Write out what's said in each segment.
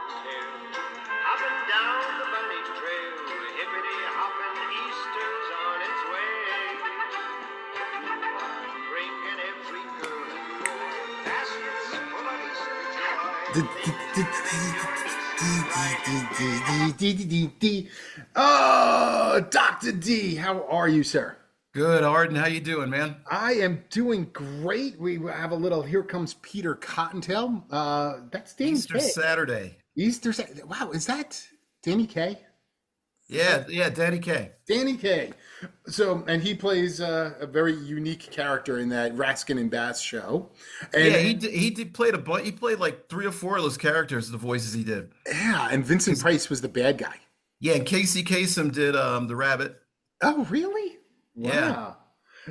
Hopping down the bunny trail, hippity hopping, Easter's on its way. Bringing every girl and boy baskets full of Easter joy. Oh, Dr. D, how are you, sir? Good, Arden. How you doing, man? I am doing great. We have a little Here Comes Peter Cottontail. That's Danny Easter Kaye. Saturday. Wow, is that Danny Kaye? Yeah, Danny Kaye. Danny Kaye. So, and he plays a very unique character in that Raskin and Bass show. And Yeah, he played a bunch. He played like three or four of those characters, the voices he did. yeah, and Vincent Price was the bad guy. Yeah, and Casey Kasem did the rabbit. Oh, really? Yeah. Wow.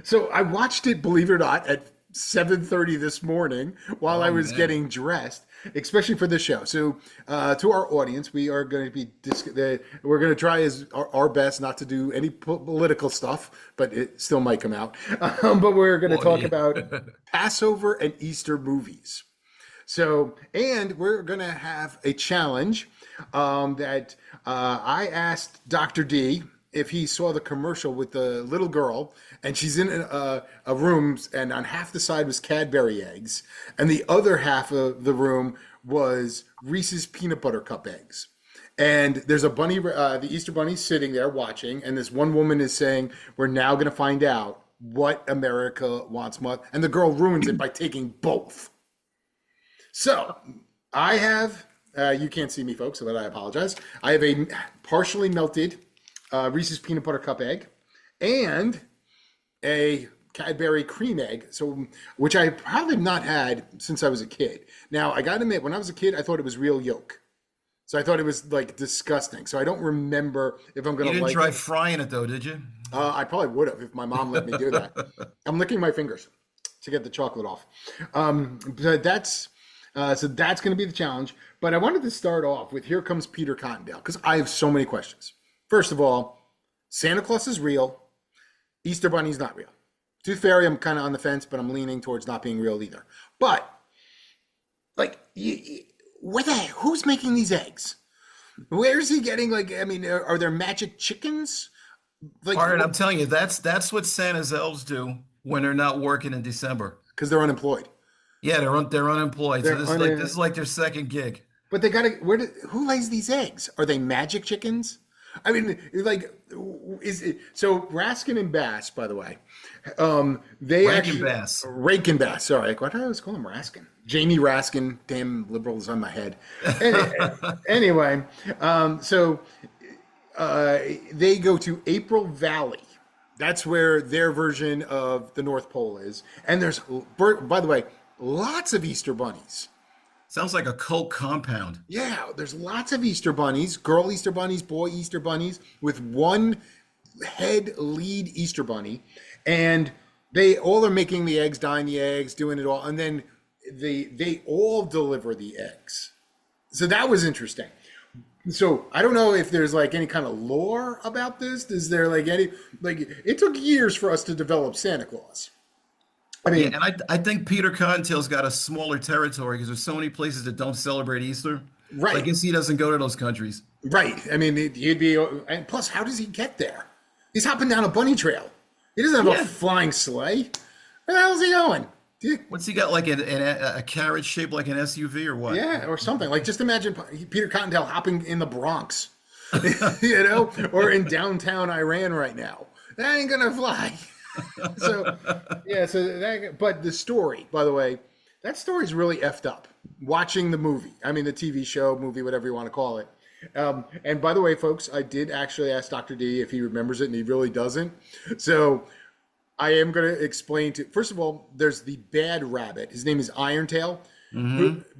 So I watched it, believe it or not, at 7:30 this morning while I Oh was man. getting dressed, especially for this show. So to our audience, we are going to be we're going to try our best not to do any political stuff, but it still might come out. But we're going to Well, talk yeah. about Passover and Easter movies. So, and we're going to have a challenge that I asked Dr. D if he saw the commercial with the little girl, and she's in a room, and on half the side was Cadbury eggs, and the other half of the room was Reese's peanut butter cup eggs. And there's a bunny, the Easter bunny, sitting there watching, and this one woman is saying, "We're now going to find out what America wants most," and the girl ruins it by taking both. So I have, you can't see me, folks, but I apologize. I have a partially melted Reese's peanut butter cup egg and a Cadbury cream egg, so which I probably have not had since I was a kid. Now, I got to admit, when I was a kid, I thought it was real yolk. So I thought it was like disgusting. So I don't remember if I'm You going to didn't like try it. frying it though, did you? I probably would have if my mom let me do that. I'm licking my fingers to get the chocolate off. But that's so that's going to be the challenge. But I wanted to start off with Here Comes Peter Cottontail because I have so many questions. First of all, Santa Claus is real. Easter Bunny's not real. Tooth Fairy, I'm kind of on the fence, but I'm leaning towards not being real either. But like, who's making these eggs? Where is he getting? Like, I mean, are there magic chickens? Like, Arden, I'm telling you, that's what Santa's elves do when they're not working in December. because they're unemployed. Yeah, they're unemployed. So They're this is like their second gig. But they gotta. Who lays these eggs? Are they magic chickens? I mean, like, is it so? Raskin and Bass, by the way, they Rankin actually Bass. Rankin Bass. Sorry, why did I always call him Raskin? Jamie Raskin. Damn liberals on my head. Anyway, so they go to April Valley. That's where their version of the North Pole is. And there's, by the way, lots of Easter bunnies. Sounds like a cult compound. Yeah, there's lots of Easter bunnies, girl Easter bunnies, boy Easter bunnies, with one head lead Easter bunny. And they all are making the eggs, dyeing the eggs, doing it all. And then they all deliver the eggs. So that was interesting. So I don't know if there's like any kind of lore about this. Is there like any, like, it took years for us to develop Santa Claus. I Yeah, mean, and I think Peter Cottontail's got a smaller territory because there's so many places that don't celebrate Easter. right, I guess he doesn't go to those countries. right. I mean, he'd be, and plus, how does he get there? He's hopping down a bunny trail. He doesn't have Yeah. a flying sleigh. Where the hell's he going? What's he got, like a carriage shaped like an SUV or what? Yeah, or something. Like, just imagine Peter Cottontail hopping in the Bronx, you know, or in downtown Iran right now. That ain't gonna fly. So, yeah. So that, but the story, by the way, that story's really effed up. Watching the movie, I mean, the TV show, movie, whatever you want to call it. And by the way, folks, I did actually ask Dr. D if he remembers it, and he really doesn't. So I am going to explain to. First of all, there's the bad rabbit. His name is Irontail.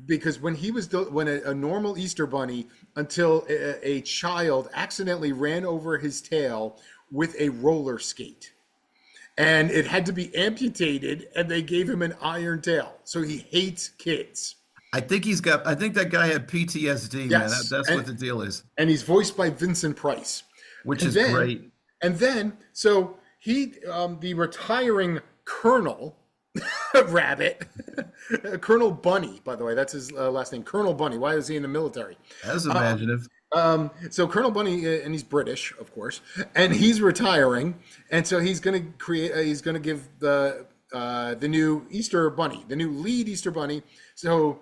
Because when he was when a normal Easter bunny, until a child accidentally ran over his tail with a roller skate, and it had to be amputated, and they gave him an iron tail. So he hates kids. I think that guy had PTSD, man. Yes, That's what the deal is, And he's voiced by Vincent Price. which And is then- great. And then, so he, the retiring colonel, Rabbit. Colonel Bunny, by the way, that's his last name. Colonel Bunny. Why is he in the military? That's imaginative. So Colonel Bunny, and he's British, of course, and he's retiring, and so he's going to create. He's going to give the new Easter Bunny, the new lead Easter Bunny. So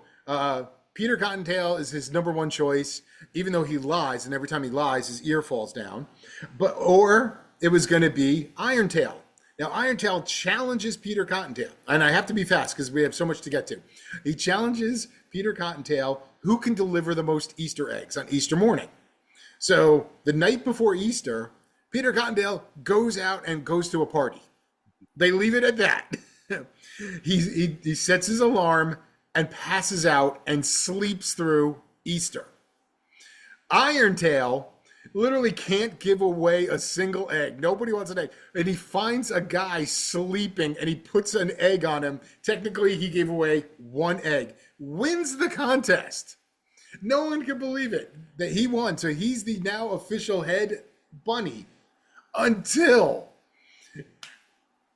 Peter Cottontail is his number one choice, even though he lies, and every time he lies, his ear falls down. Or it was going to be Irontail. Now, Irontail challenges Peter Cottontail, and I have to be fast because we have so much to get to. He challenges Peter Cottontail who can deliver the most Easter eggs on Easter morning. So the night before Easter, Peter Cottontail goes out and goes to a party. They leave it at that. He sets his alarm and passes out and sleeps through Easter. Irontail literally can't give away a single egg. Nobody wants an egg. And he finds a guy sleeping and he puts an egg on him. Technically, he gave away one egg. Wins the contest. No one can believe it that he won. So he's the now official head bunny until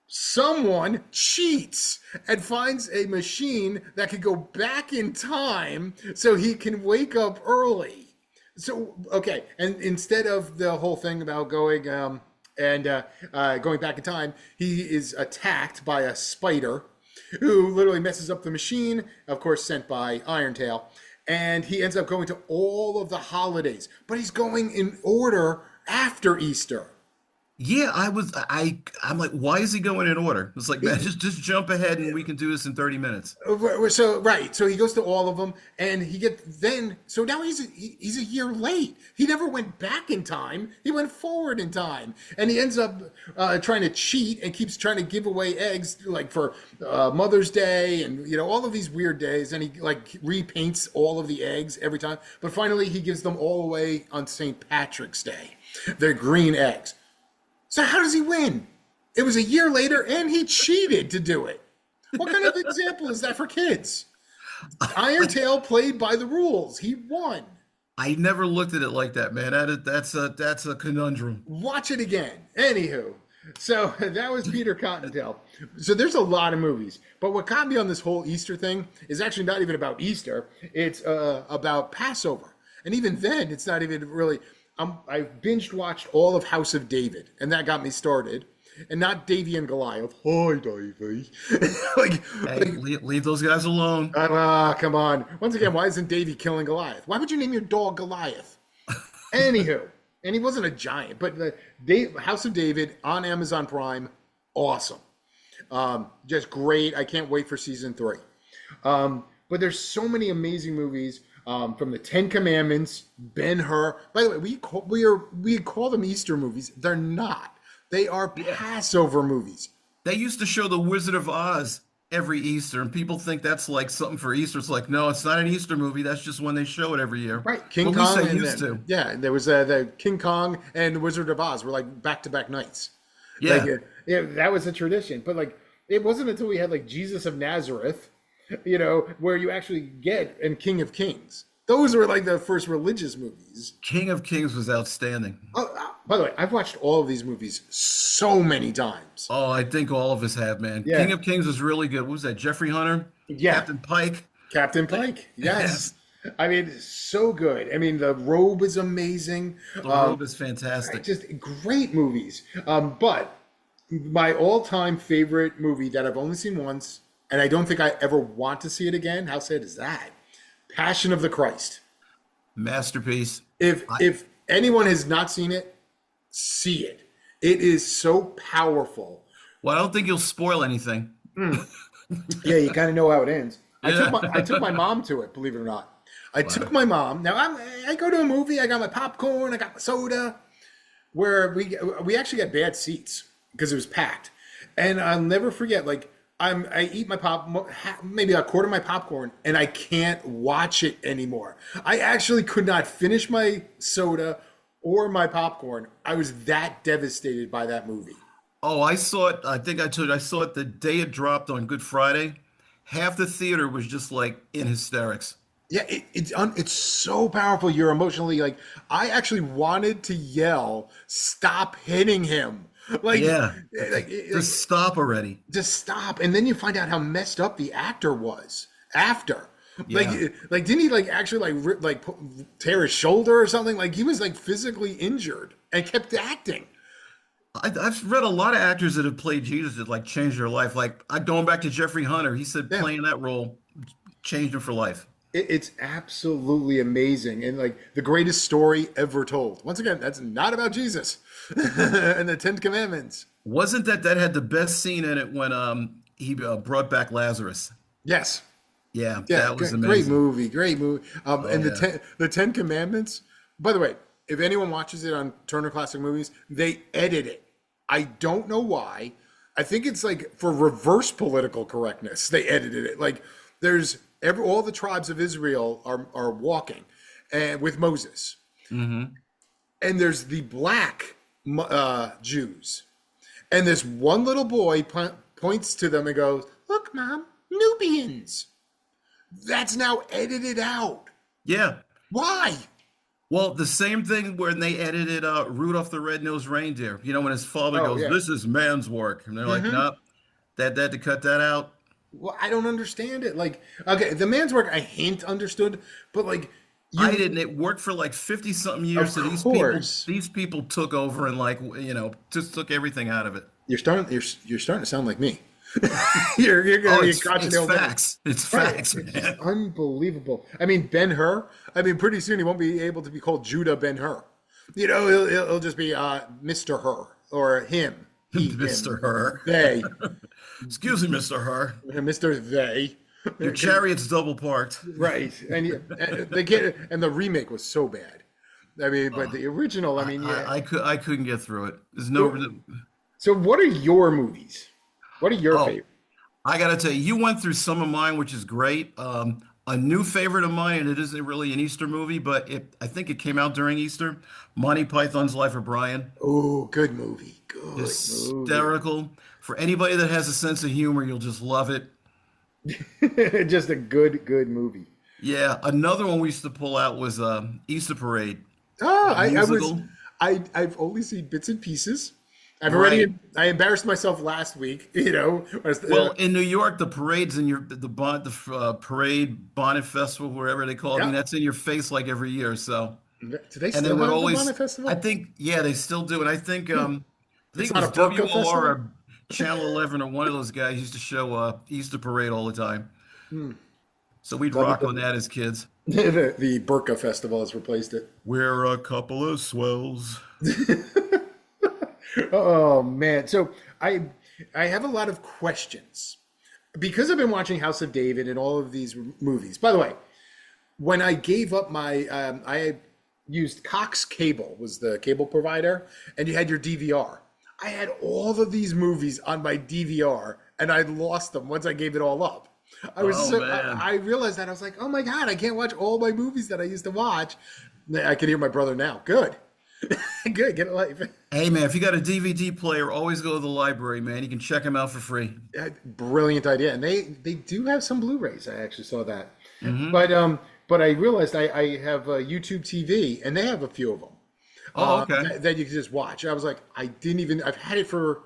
someone cheats and finds a machine that could go back in time so he can wake up early. So, okay, and instead of the whole thing about going going back in time, he is attacked by a spider who literally messes up the machine, of course sent by Irontail, and he ends up going to all of the holidays, but he's going in order after Easter. Yeah, I'm like, why is he going in order? It's like, man, just jump ahead and we can do this in 30 minutes. So he goes to all of them, and so now he's a year late. He never went back in time. He went forward in time, and he ends up trying to cheat and keeps trying to give away eggs, like for Mother's Day and all of these weird days, and he like repaints all of the eggs every time. But finally, he gives them all away on St. Patrick's Day. They're green eggs. So how does he win? It was a year later, and he cheated to do it. What kind of example is that for kids? Irontail played by the rules. He won. I never looked at it like that, man. That's a conundrum. Watch it again. Anywho, so that was Peter Cottontail. So there's a lot of movies, but what got me on this whole Easter thing is actually not even about Easter. It's about Passover, and even then, it's not even really. I binged watched all of House of David, and that got me started. And not Davy and Goliath. Hi, Davy. Leave those guys alone. Come on. Once again, why isn't Davy killing Goliath? Why would you name your dog Goliath? Anywho, and he wasn't a giant, but House of David on Amazon Prime, awesome. Just great. I can't wait for season 3. But there's so many amazing movies. From the Ten Commandments, Ben-Hur. By the way, we call them Easter movies. They're not. They are Passover movies. They used to show The Wizard of Oz every Easter, and people think that's like something for Easter. It's like, no, it's not an Easter movie. That's just when they show it every year. Right, King Kong. At least they used to. Yeah, there was the King Kong and The Wizard of Oz were like back-to-back nights. Yeah, that was a tradition. But like, it wasn't until we had like Jesus of Nazareth, where you actually get and King of Kings. Those were like the first religious movies. King of Kings was outstanding. Oh, by the way, I've watched all of these movies so many times. Oh, I think all of us have, man. Yeah. King of Kings was really good. What was that? Jeffrey Hunter? Yeah. Captain Pike? Captain Pike, yes. I mean, so good. I mean, the robe is amazing. The robe is fantastic. Just great movies. But my all-time favorite movie that I've only seen once, and I don't think I ever want to see it again, how sad is that? Passion of the Christ. Masterpiece. If anyone has not seen it, see it. It is so powerful. Well, I don't think you'll spoil anything. Yeah, you kind of know how it ends. I took my mom to it, believe it or not. I took my mom. Now I go to a movie. I got my popcorn. I got my soda. Where we actually got bad seats because it was packed, and I'll never forget. Like I eat my maybe a quarter of my popcorn, and I can't watch it anymore. I actually could not finish my soda or my popcorn. I was that devastated by that movie. Oh, I saw it. I think I told you, I saw it the day it dropped on Good Friday. Half the theater was just like in hysterics. Yeah, it's so powerful. You're emotionally like, I actually wanted to yell, "Stop hitting him!" Like, Yeah. like, Just stop already. just stop. And then you find out how messed up the actor was after. Like, Yeah. like didn't he like actually like tear his shoulder or something? Like he was like physically injured and kept acting. I've read a lot of actors that have played Jesus that like changed their life. Like going back to Jeffrey Hunter, he said Yeah. playing that role changed him for life. It's absolutely amazing and like the greatest story ever told. Once again, that's not about Jesus and the Ten Commandments. Wasn't that had the best scene in it when he brought back Lazarus? Yes. Yeah, Yeah, that was great amazing. movie, great movie. Oh And yeah. the Ten Commandments. By the way, if anyone watches it on Turner Classic Movies, they edit it. I don't know why. I think it's like for reverse political correctness. They edited it. Like there's all the tribes of Israel are walking, and with Moses, Hmm. and there's the black Jews, and this one little boy points to them and goes, "Look, Mom, Nubians." That's now edited out. Yeah. Why? Well, the same thing when they edited Rudolph the Red-Nosed Reindeer. You know, when his father Oh goes, yeah. "This is man's work," and they're like, "Nope, that had to cut that out." Well, I don't understand it. Like, okay, the man's work I hint understood, but like I you, didn't. It worked for like 50 something of years. So course, these people took over and like, just took everything out of it. you're starting to sound like me. You're gonna Oh, be a crotchety it's old man. facts. It's Right. facts, It's man. unbelievable. I mean, Ben Hur. I mean, pretty soon he won't be able to be called Judah Ben Hur. You know, he'll just be Mr. Hur or him, he, Mr. him, Her. they, Excuse me, Mr. Her. Mr. They. Your chariot's double parked. Right, and they get and the remake was so bad. I mean, but the original. I mean, yeah. I couldn't get through it. There's no. So, what are your movies? What are your Oh, favorite? I gotta tell you, you went through some of mine, which is great. A new favorite of mine, and it isn't really an Easter movie, but I think it came out during Easter. Monty Python's Life of Brian. Oh, good movie. Good movie. Hysterical. For anybody that has a sense of humor, you'll just love it. Just a good movie. Yeah, another one we used to pull out was Easter Parade, Oh, a I was musical. I've only seen bits and pieces. Right. I embarrassed myself last week. You know, Well, in New York, the parade's in the parade bonnet festival, wherever they call it. I mean, yeah. that's in your face like every year. So, Do they and they still would have the always, Bonnet I Festival? think, yeah, they still do. And I It's think it not a was Burqa WOR festival. or Channel 11 or one of those guys used to show Easter Parade all the time. So we'd rock on that as kids. The Burqa Festival has replaced it. We're a couple of swells. Oh man. So I have a lot of questions because I've been watching House of David and all of these movies. By the way, when I gave up my I used Cox Cable was the cable provider, and you had your DVR. I had all of these movies on my DVR, and I lost them once I gave it all up. Oh man. I realized that I was like, oh my god, I can't watch all my movies that I used to watch. I can hear my brother now. Good, good, get a life. Hey man, if you got a DVD player, always go to the library, man. You can check them out for free. Brilliant idea, and they do have some Blu-rays. I actually saw that, Hmm. but I realized I have YouTube TV, and they have a few of them Oh, okay. that you can just watch. I was like, I've had it for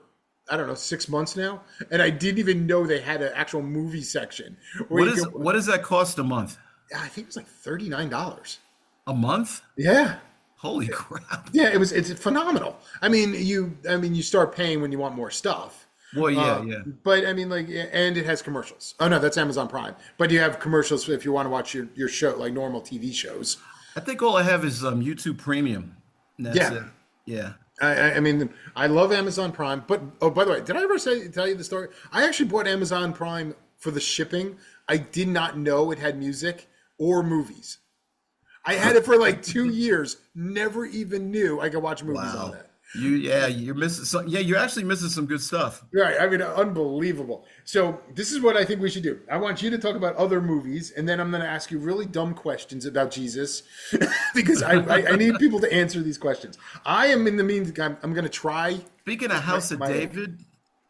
I don't know 6 months now, and I didn't even know they had an actual movie section where you could. What does that cost a month? I think it was like $39. A month? Yeah. Holy crap. Yeah, it's phenomenal. I mean you start paying when you want more stuff. Well, yeah, yeah. But I mean like and it has commercials. Oh no, that's Amazon Prime. But you have commercials if you want to watch your show like normal TV shows. I think all I have is YouTube Premium. And that's Yeah. it. Yeah. I mean I love Amazon Prime, but oh by the way, did I ever tell you the story? I actually bought Amazon Prime for the shipping. I did not know it had music or movies. I had it for like 2 years. Never even knew I could watch movies on Wow. that. You're missing some, yeah, you're actually missing some good stuff. Right. I mean, unbelievable. So this is what I think we should do. I want you to talk about other movies, and then I'm going to ask you really dumb questions about Jesus because I need people to answer these questions. I am in the meantime, I'm going to try. Speaking of House of my- David,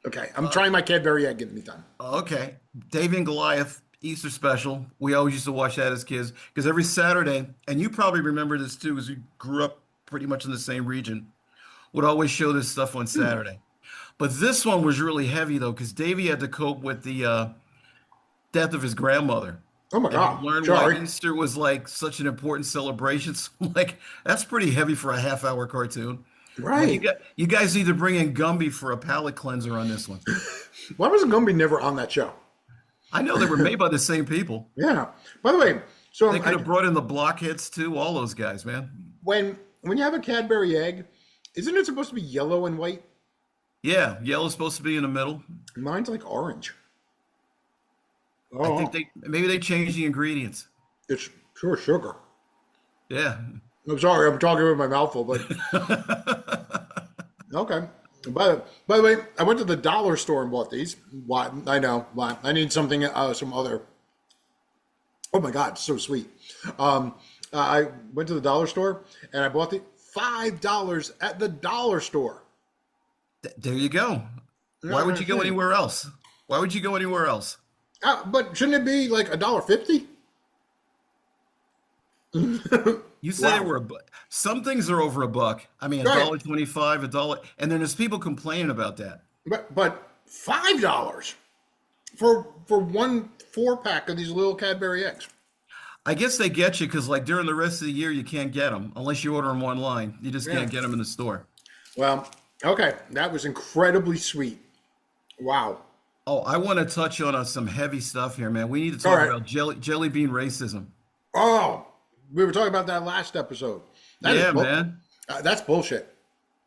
Okay. I'm trying my Cadbury egg in the meantime. okay, David and Goliath Easter special. We always used to watch that as kids because every Saturday, and you probably remember this too, because we grew up pretty much in the same region, would always show this stuff on Saturday. But this one was really heavy though, because Davy had to cope with the death of his grandmother. Oh my And he God. learned why Sorry. Easter was like such an important celebration. So, like, that's pretty heavy for a half-hour cartoon. But Right. you guys need to bring in Gumby for a palate cleanser on this one. Why wasn't Gumby never on that show? I know they were made by the same people. Yeah. By the way, so They could have brought in the blockheads too, all those guys, man. when you have a Cadbury egg, isn't it supposed to be yellow and white? Yeah, yellow's supposed to be in the middle. Mine's like orange. I Oh, think they maybe they changed the ingredients. it's sure sugar. Yeah. I'm sorry, I'm talking with my mouth full, but okay. By the way, I went to the dollar store and bought these. Why? I know. Why? I need something, some other. Oh my God, so sweet. I went to the dollar store and I bought the $5 at the dollar store. There you go. Why would you go anywhere else? Why would you go anywhere else? But shouldn't it be like $1.50? You said they Wow. were some things are over a buck. I mean, a Right. dollar 25, a dollar, and then there's people complaining about that. But $5 for one 4-pack of these little Cadbury eggs. I guess they get you because, like, during the rest of the year, you can't get them unless you order them online. You just Yeah. can't get them in the store. Well, okay, that was incredibly sweet. Wow. Oh, I want to touch on some heavy stuff here, man. We need to All talk right. about jelly bean racism. Oh, we were talking about that last episode. That is Yeah, man. That's bullshit.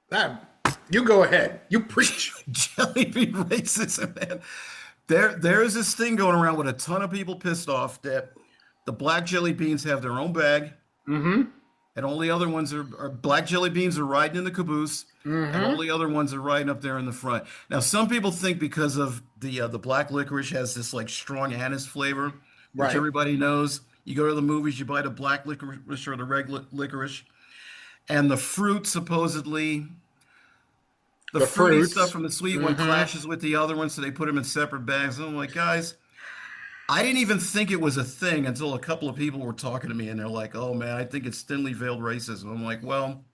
That you go ahead. You preach. Jelly bean racism, man. There is this thing going around with a ton of people pissed off that the black jelly beans have their own bag, and all the other ones are black jelly beans are riding in the caboose, and all the other ones are riding up there in the front. Now, some people think because of the black licorice has this like strong anise flavor, which Right. everybody knows. You go to the movies, you buy the black licorice or the red licorice, and the fruit supposedly. The The fruity fruits. stuff from the sweet one clashes with the other one, so they put them in separate bags. And I'm like, guys, I didn't even think it was a thing until a couple of people were talking to me, and they're like, "Oh man, I think it's thinly veiled racism." I'm like, "Well,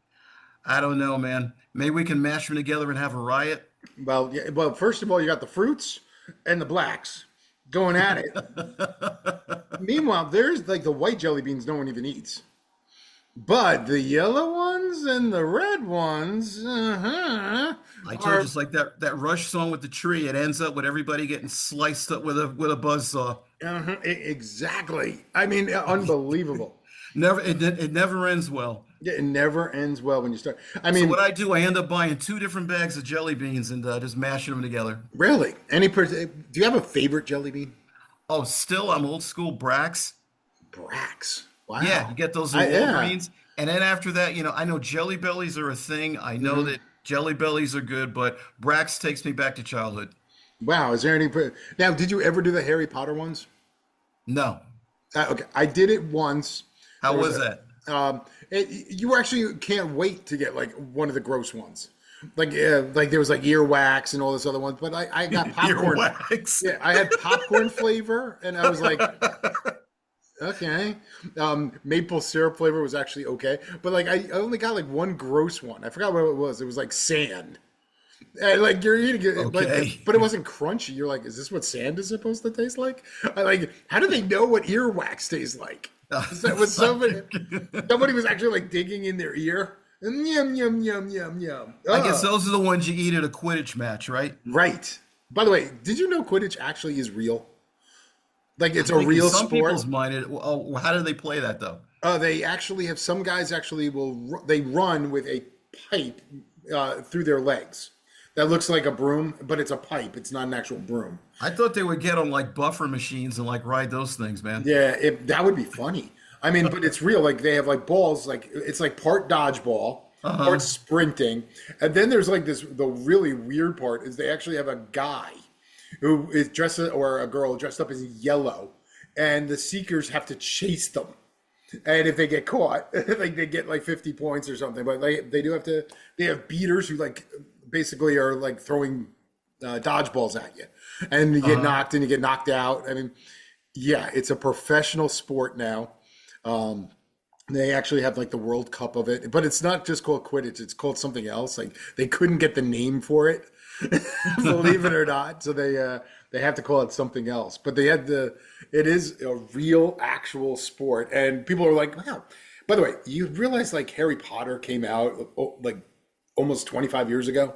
I don't know, man. Maybe we can mash them together and have a riot." Well, yeah, well, first of all, you got the fruits and the blacks going at it. Meanwhile, there's like the white jelly beans no one even eats. But the yellow ones and the red ones, I told you, it's like that Rush song with the tree. It ends up with everybody getting sliced up with a buzzsaw. exactly. I mean, unbelievable. It never ends well. Yeah, it never ends well when you start. I So mean, what I do, I end up buying 2 different bags of jelly beans and just mashing them together. really, do you have a favorite jelly bean? Oh, still, I'm old school Brax. Brax. Wow. Yeah, you get those I- little yeah. greens. And then after that, I know Jelly Bellies are a thing. I know that Jelly Bellies are good, but Brax takes me back to childhood. Wow. Is there any? Now, did you ever do the Harry Potter ones? No. Okay, I did it once. How There was a- that? You actually can't wait to get like one of the gross ones. Like there was like earwax and all this other ones, but I got popcorn. Earwax. Yeah, I had popcorn flavor, and I was like, okay. Maple syrup flavor was actually okay, but like I only got like one gross one. I forgot what it was. It was like sand. And like you're eating it, Okay. but it wasn't crunchy. You're like, is this what sand is supposed to taste like? How do they know what earwax tastes like? Was somebody was actually like digging in their ear and yum yum yum yum yum. I guess those are the ones you eat at a Quidditch match, right? Right. By the way, did you know Quidditch actually is real? Like it's I a think in real some sport. people's mind, how do they play that though? They actually have some guys actually they run with a pipe through their legs. That looks like a broom, but it's a pipe. It's not an actual broom. I thought they would get on like buffer machines and like ride those things, man. Yeah, that would be funny. I mean, but it's real. Like they have like balls, like it's like part dodgeball, part sprinting, and then there's like this. The really weird part is they actually have a guy who is or a girl dressed up as yellow, and the seekers have to chase them. And if they get caught, like they get like 50 points or something. But they do have to. They have beaters who like basically are like throwing dodgeballs at you, and you get knocked and you get knocked out. I mean, yeah, it's a professional sport now. They actually have like the World Cup of it, but it's not just called Quidditch. It's called something else. Like they couldn't get the name for it. believe it or not. So they have to call it something else. But they had the it is a real actual sport, and people are like, wow. By the way, you realize like Harry Potter came out like almost 25 years ago?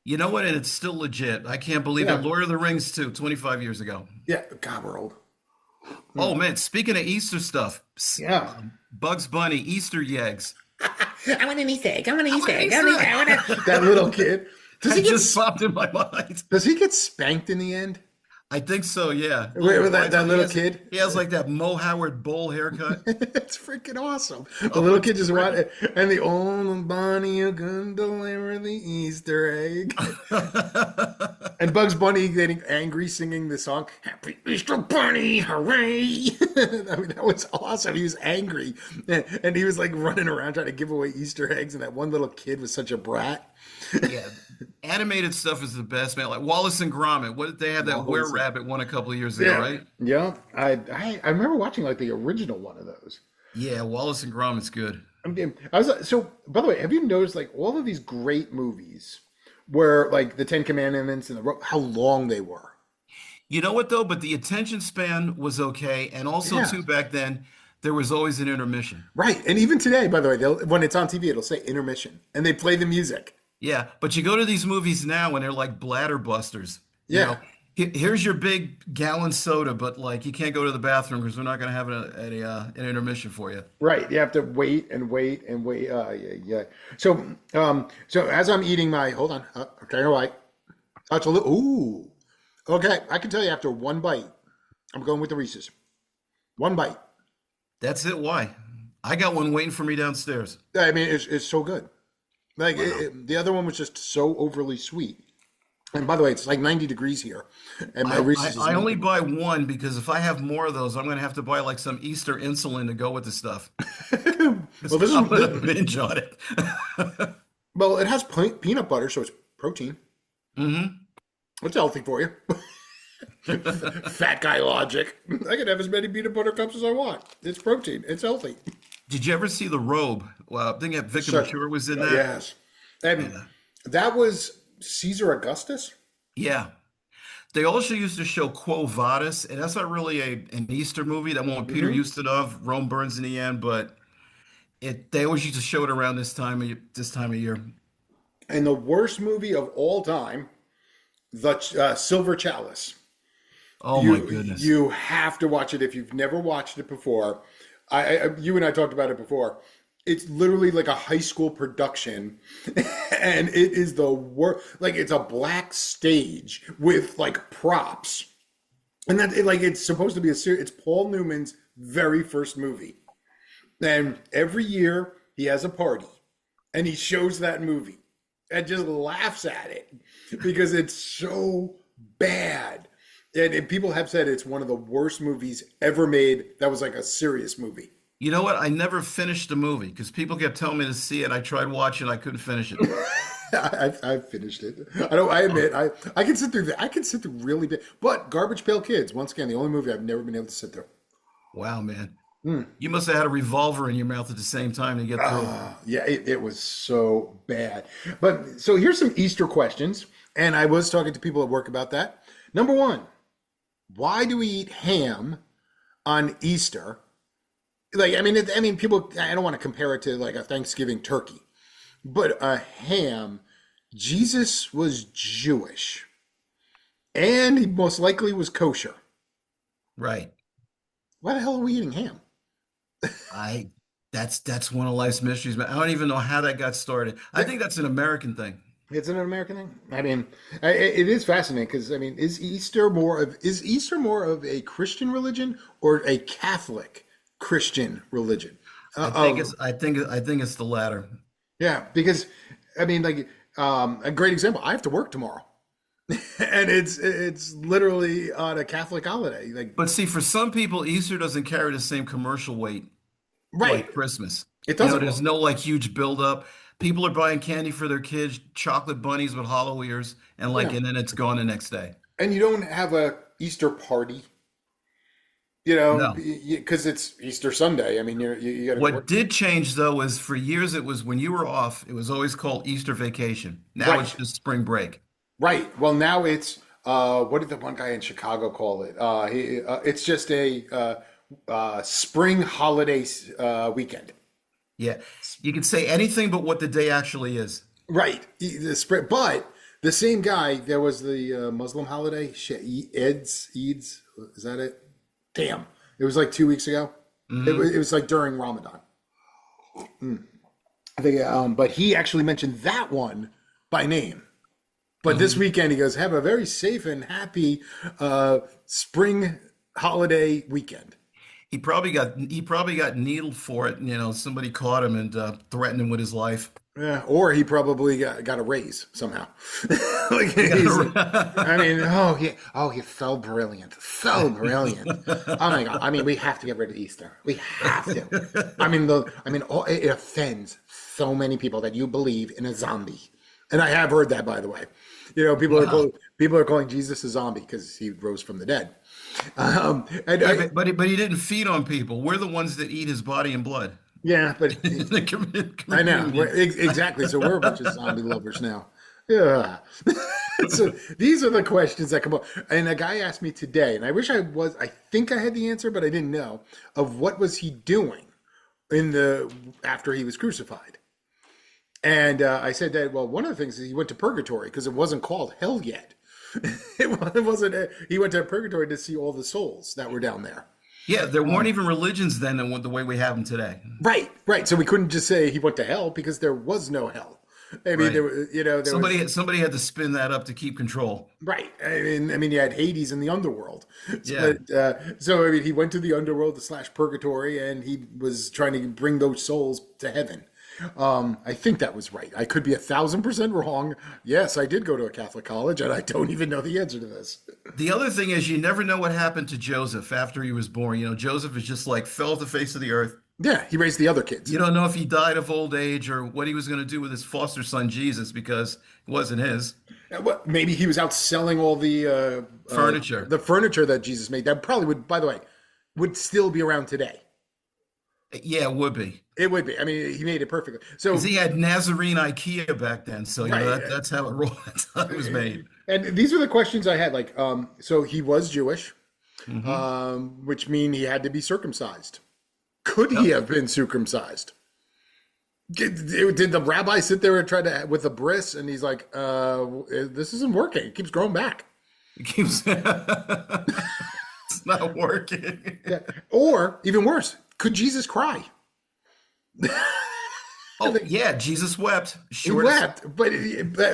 You know what? And it's still legit. I can't believe it. Yeah. Lord of the Rings too, 25 years ago. Yeah. God, we're old. Oh man, speaking of Easter stuff, Yeah. Bugs Bunny, Easter eggs. I want an Easter egg. I want an I Easter want an egg. Easter egg. That little kid. Does he That get just popped in my mind. does he get spanked in the end? I think so, yeah. Wait, with that He little has, kid? he has like that Mo Howard bowl haircut. It's freaking awesome. The Oh, little it's kid just great. want and the old bunny who can deliver the Easter egg. And Bugs Bunny getting angry singing the song, Happy Easter Bunny, hooray! I mean, that was awesome. He was angry. And he was like running around trying to give away Easter eggs, and that one little kid was such a brat. Yeah, animated stuff is the best, man. Like Wallace and Gromit. What they had that Were Wallace. Rabbit one a couple of years ago, Yeah. right? Yeah. I remember watching like the original one of those. Yeah, Wallace and Gromit's good. I was so. By the way, have you noticed like all of these great movies, where like the Ten Commandments and how long they were? You know what though? But the attention span was okay, and also Yeah, too back then there was always an intermission. right. And even today, by the way, when it's on TV, it'll say intermission, and they play the music. Yeah, but you go to these movies now and they're like bladder busters. You Yeah, know, here's your big gallon soda, but like you can't go to the bathroom because we're not going to have an intermission for you. right. You have to wait and wait and wait. Yeah, yeah. So as I'm eating my, hold on, I'm trying to write. Oh, it's a little. Ooh. Okay, I can tell you after one bite, I'm going with the Reese's. One bite. That's it. Why? I got one waiting for me downstairs. I mean, it's so good. Like Wow. the other one was just so overly sweet. And by the way, it's like 90 degrees here, and my I, I, Reese's is I only melting. buy one because if I have more of those, I'm going to have to buy like some Easter insulin to go with the stuff. Well, this is I'm going to binge on it. well, it has peanut butter, so it's protein. Hmm. It's healthy for you. Fat guy logic. I can have as many peanut butter cups as I want. It's protein. It's healthy. Did you ever see The Robe? Well, I think that Victor So, Mature was in that. yes, and Yeah. that was Caesar Augustus. Yeah. They also used to show Quo Vadis, and that's not really an Easter movie. That one with Peter Hmm. Ustinov, Rome burns in the end, but they always used to show it around this time of year. And the worst movie of all time, the Silver Chalice. Oh my You goodness. you have to watch it if you've never watched it before. You and I talked about it before. It's literally like a high school production, and it is the worst. Like it's a black stage with like props, and it's supposed to be a series. It's Paul Newman's very first movie, and every year he has a party, and he shows that movie, and just laughs at it because it's so bad. And people have said it's one of the worst movies ever made. That was like a serious movie. You know what? I never finished the movie because people kept telling me to see it. I tried watching, I couldn't finish it. I've finished it. I don't. I admit. I can sit through that. I can sit through really big. But Garbage Pail Kids, once again, the only movie I've never been able to sit through. Wow, man. Hmm. You must have had a revolver in your mouth at the same time to get through it. Yeah, it was so bad. But so here's some Easter questions, and I was talking to people at work about that. Number one, why do we eat ham on Easter? Like, I mean, people. I don't want to compare it to like a Thanksgiving turkey, but a ham. Jesus was Jewish, and he most likely was kosher. Right. Why the hell are we eating ham? I that's one of life's mysteries, man. I don't even know how that got started. I think that's an American thing. It's an American thing. I mean, it is fascinating because I mean, is Easter more of a Christian religion or a Catholic Christian religion? I think it's the latter. Yeah, because I mean, like a great example. I have to work tomorrow, and it's literally on a Catholic holiday. Like, But see, for some people, Easter doesn't carry the same commercial weight right? like Christmas. It You know, doesn't. there's no like huge buildup. People are buying candy for their kids, chocolate bunnies with hollow ears, and Yeah, and then it's gone the next day. and you don't have a Easter party, No. because it's Easter Sunday. I mean, you got to go What work. did change though is for years it was when you were off, it was always called Easter vacation. Now it's Right. just spring break. Right. Well, now it's what did the one guy in Chicago call it? It's just a spring holiday weekend. Yeah, you can say anything but what the day actually is. Right. The spring, but the same guy. There was the Muslim holiday. Shit, Eid's. Is that it? Damn. It was like 2 weeks ago. It was like during Ramadan. I think, but he actually mentioned that one by name. But this weekend, he goes, have a very safe and happy spring holiday weekend. He probably got needled for it. Somebody caught him and threatened him with his life. Yeah, or he probably got a raise somehow. I mean, he's so brilliant, so brilliant. Oh my God! I mean, we have to get rid of Easter. We have to. It offends so many people that you believe in a zombie, and I have heard that, by the way. People are calling Jesus a zombie because he rose from the dead. But he didn't feed on people. We're the ones that eat his body and blood. Yeah, but I know exactly. So we're a bunch of zombie lovers now. Yeah. So these are the questions that come up. And a guy asked me today, and I think I had the answer, but I didn't know, of what was he doing after he was crucified. And I said that, well, one of the things is he went to purgatory because it wasn't called hell yet. It wasn't. He went to purgatory to see all the souls that were down there. Yeah, there weren't even religions then the way we have them today. Right. So we couldn't just say he went to hell because there was no hell. I mean, Right. Somebody had to spin that up to keep control. Right. I mean, you had Hades in the underworld. Yeah. So he went to the underworld / purgatory, and he was trying to bring those souls to heaven. I think that was right. I could be 1,000% wrong. Yes, I did go to a Catholic college, and I don't even know the answer to this. The other thing is, you never know what happened to Joseph after he was born. Joseph is just like fell off the face of the earth. Yeah, he raised the other kids. You don't know if he died of old age or what he was going to do with his foster son Jesus because it wasn't his. Maybe he was out selling all the furniture. The furniture that Jesus made. That probably would, by the way, would still be around today. Yeah, it would be. It would be. I mean, he made it perfectly. So he had Nazarene IKEA back then, so that's how it rolled. That's how it was made. And these are the questions I had. Like, so he was Jewish, which mean he had to be circumcised. Could he have been circumcised? Did the rabbi sit there and try to with a bris, and he's like, "This isn't working. It keeps growing back. It keeps. It's not working." Yeah. Or even worse, could Jesus cry? Yeah, Jesus wept. He wept, but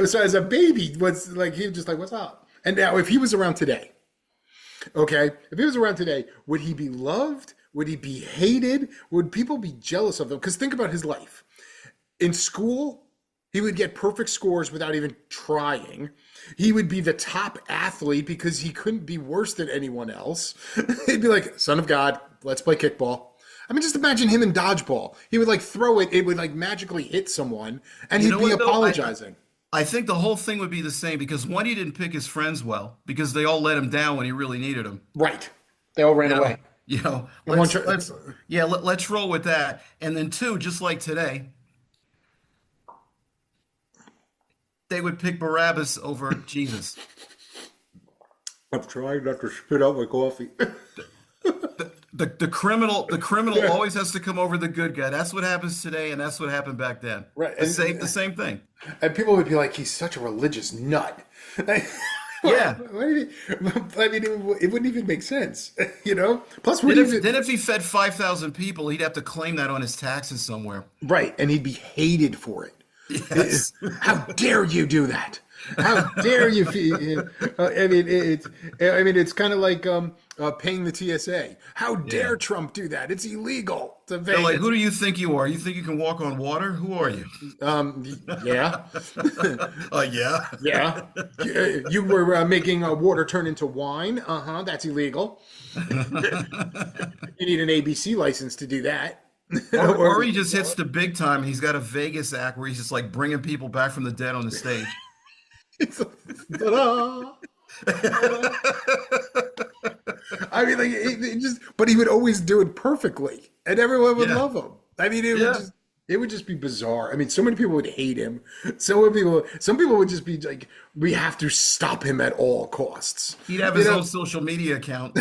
so as a baby, was like he was just like, "What's up?" And now, if he was around today, if he was around today, would he be loved? Would he be hated? Would people be jealous of him? Because think about his life. In school, he would get perfect scores without even trying. He would be the top athlete because he couldn't be worse than anyone else. He'd be like, son of God, let's play kickball. I mean, just imagine him in dodgeball. He would like throw it. It would like magically hit someone and he'd be apologizing. I think the whole thing would be the same because one, he didn't pick his friends well because they all let him down when he really needed them. Right. They all ran away. Let's roll with that. And then two, just like today, they would pick Barabbas over Jesus. I'm trying not to spit out my coffee. The criminal always has to come over the good guy. That's what happens today, and that's what happened back then. Right. The same thing. And people would be like, he's such a religious nut. Yeah. I mean, it wouldn't even make sense, Plus, then if he fed 5,000 people, he'd have to claim that on his taxes somewhere. Right, and he'd be hated for it. Yes. How dare you do that? How dare you? It's kind of like paying the TSA. How dare Trump do that? It's illegal. They're like, who do you think you are? You think you can walk on water? Who are you? Yeah. Yeah. Yeah. You were making water turn into wine. That's illegal. You need an ABC license to do that. Or he just hits the big time. He's got a Vegas act where he's just like bringing people back from the dead on the stage. I mean, but he would always do it perfectly, and everyone would love him. I mean, It would just be bizarre. I mean, so many people would hate him. Some people would just be like, we have to stop him at all costs. He'd have You his know, own social media account.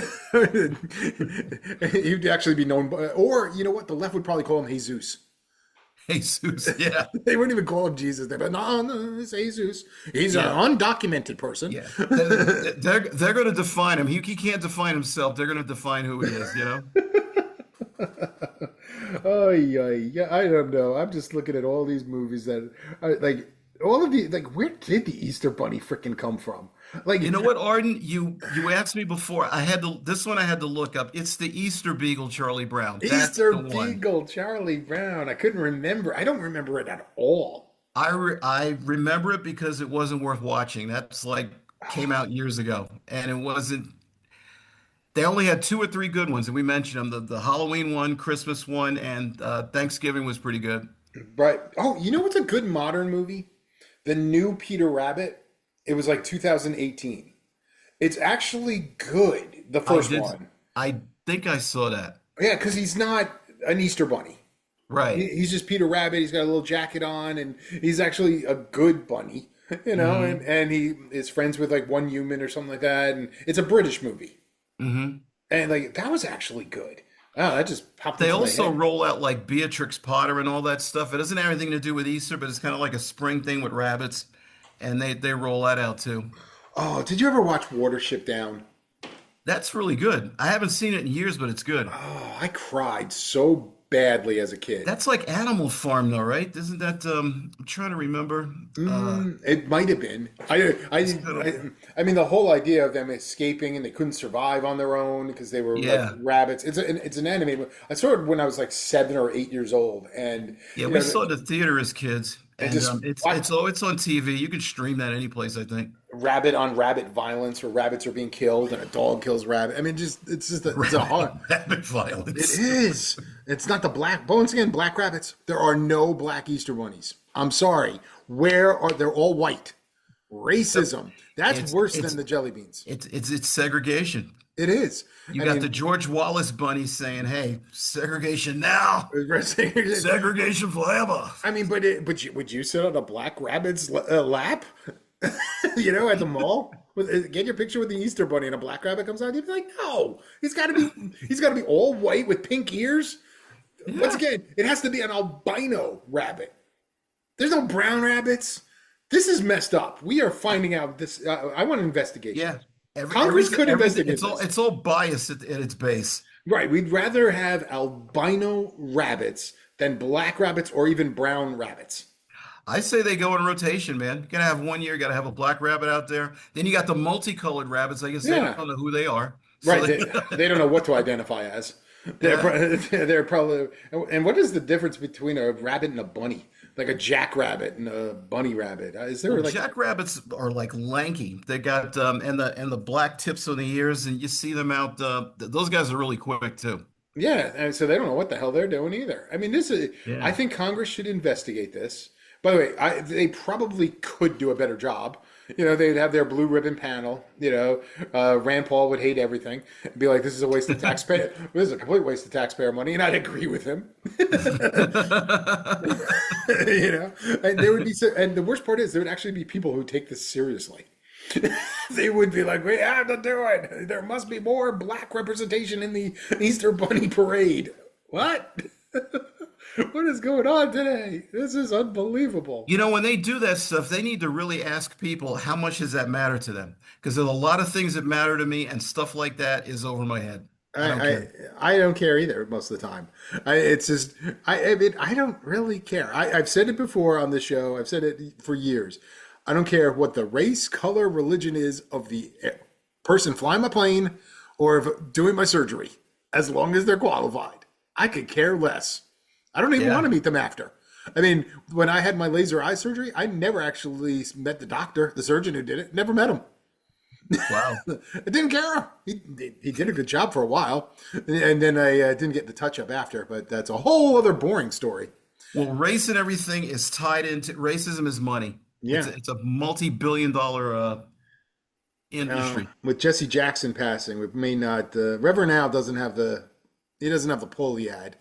he'd actually be known by, or you know what? The left would probably call him Jesus. Jesus, yeah. They wouldn't even call him Jesus. They'd be like, no, no, it's Jesus. He's an Yeah. undocumented person. Yeah. They're going to define him. He can't define himself. They're going to define who he is, you know? Oh yeah, yeah. I don't know. I'm just looking at all these movies that are like all of the like. Where did the Easter Bunny freaking come from? Like You know what, Arden? You asked me before. This one I had to look up. It's the Easter Beagle, Charlie Brown. That's Easter the one. Beagle, Charlie Brown. I couldn't remember. I don't remember it at all. I remember it because it wasn't worth watching. That's like came out years ago, and it wasn't. They only had two or three good ones, and we mentioned them. The Halloween one, Christmas one, and Thanksgiving was pretty good. Right. Oh, you know what's a good modern movie? The new Peter Rabbit. It was like 2018. It's actually good. The I first did. one. I think I saw that. Yeah, because he's not an Easter bunny. Right. He's just Peter Rabbit. He's got a little jacket on, and he's actually a good bunny, you know. Hmm. And he is friends with like one human or something like that. And it's a British movie, Hmm. and like that was actually good. Oh, that just popped They into my also head. roll out like Beatrix Potter and all that stuff. It doesn't have anything to do with Easter, but it's kind of like a spring thing with rabbits, and they roll that out too. Oh, did you ever watch Watership Down? That's really good. I haven't seen it in years, but it's good. Oh, I cried so badly as a kid. That's like Animal Farm, though, right? Isn't that? I'm trying to remember. It might have been. I mean, the whole idea of them escaping and they couldn't survive on their own because they were like Yeah, rabbits. It's an anime. I saw it when I was like 7 or 8 years old, and yeah. you We know, saw it at the theater as kids, and and just it's on TV. You can stream that any place, I think. rabbit on rabbit violence where rabbits are being killed and a dog kills rabbit. I mean, it's a hard. Rabbit It violence. is. It's not the black. Once again, black rabbits. There are no black Easter bunnies. I'm sorry. Where are they're all white? Racism. That's It's worse it's than the jelly beans. it's segregation. It is. You I got the mean, George Wallace bunny saying, "Hey, segregation now, segregation forever." I mean, would you sit on a black rabbit's lap? You know, at the mall. Get your picture with the Easter bunny and a black rabbit comes out. You'd be like, no, he's got to be all white with pink ears. Once Yeah, again, it has to be an albino rabbit. There's no brown rabbits. This is messed up. We are finding out this. I want to investigate yeah. this. Congress could Everything. investigate this. It's all biased at its base. Right. We'd rather have albino rabbits than black rabbits or even brown rabbits. I say they go in rotation, man. You gotta have one year, you gotta have a black rabbit out there. Then you got the multicolored rabbits. I guess they Yeah. don't know who they are. So Right. They don't know what to identify as. yeah. They're probably. And what is the difference between a rabbit and a bunny? Like a jackrabbit and a bunny rabbit? Is there Well, like. jackrabbits are like lanky. They got and the black tips on the ears, and you see them out. Those guys are really quick too. Yeah, and so they don't know what the hell they're doing either. I mean, this is. I Yeah. think Congress should investigate this. By the way, they probably could do a better job. You know, they'd have their blue ribbon panel. You know, Rand Paul would hate everything, be like, "This is a waste of taxpayer. This is a complete waste of taxpayer money," and I'd agree with him. You know, and there would be, and the worst part is there would actually be people who take this seriously. They would be like, "We have to do it. There must be more black representation in the Easter Bunny parade." What? What is going on today? This is unbelievable. You know, when they do that stuff, they need to really ask people how much does that matter to them? Because there's a lot of things that matter to me, and stuff like that is over my head. I I, don't I care. I don't care either most of the time. It's just I mean I don't really care. I've said it before on the show. I've said it for years. I don't care what the race, color, religion is of the person flying my plane or of doing my surgery, as long as they're qualified. I could care less. I don't even want Yeah. to meet them after. I mean, when I had my laser eye surgery, I never actually met the doctor, the surgeon who did it. Never met him. Wow. I didn't care. He did a good job for a while, and then I didn't get the touch up after. But that's a whole other boring story. Well, race and everything is tied into racism is money. Yeah. It's a multi-billion-dollar industry. With Jesse Jackson passing, we may not. Reverend Al doesn't have the. He doesn't have the pull he had.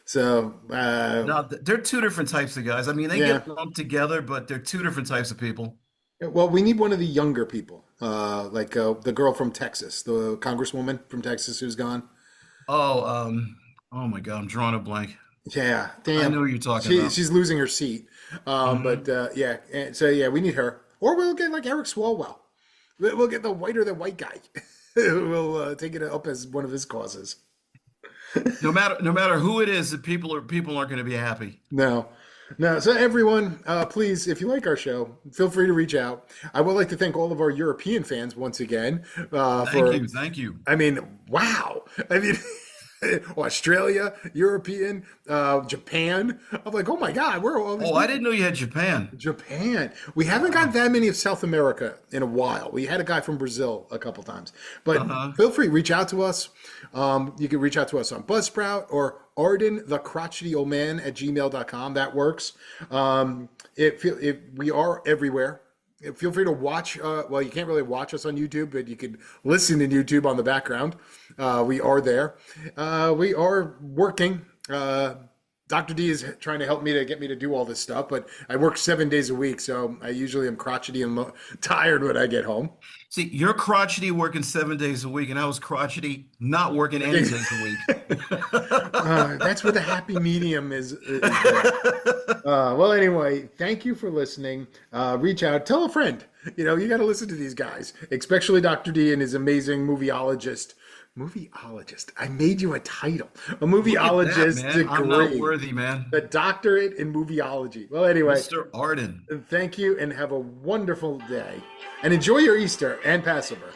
So, No, they're two different types of guys. I mean, they yeah. get lumped together, but they're two different types of people. Well, we need one of the younger people, like the girl from Texas, the congresswoman from Texas who's gone. Oh, oh my God, I'm drawing a blank. Yeah, I damn. know who you're talking about. She's losing her seat. But Hmm. yeah, and so yeah, we need her. Or we'll get like Eric Swalwell. We'll get the whiter than white guy. We'll take it up as one of his causes. No matter who it is, the people aren't going to be happy. No, no. So everyone, please, if you like our show, feel free to reach out. I would like to thank all of our European fans once again Thank for. you, thank you. I mean, wow. I mean, Australia, European, Japan. I'm like, oh my God, where are all these Oh, I people? didn't know you had Japan. Japan. We haven't got that many of South America in a while. We had a guy from Brazil a couple times. But Uh-huh. feel free, reach out to us. You can reach out to us on Buzzsprout or Arden, the crotchety old man at gmail.com. That works. If we are everywhere. Feel free to watch. Well, you can't really watch us on YouTube, but you can listen to YouTube on the background. We are there. We are working. Dr. D is trying to help me to get me to do all this stuff, but I work 7 days a week, so I usually am crotchety and tired when I get home. See, you're crotchety working 7 days a week, and I was crotchety not working any days a week. That's where the happy medium is there. Well, anyway, thank you for listening. Reach out, tell a friend. You know, you got to listen to these guys, especially Dr. D and his amazing movieologist. Movieologist. I made you a title. A Look at that, movieologist man. I'm not degree. worthy, man. The doctorate in movieology. Well, anyway, Mr. Arden. thank you and have a wonderful day. And enjoy your Easter and Passover.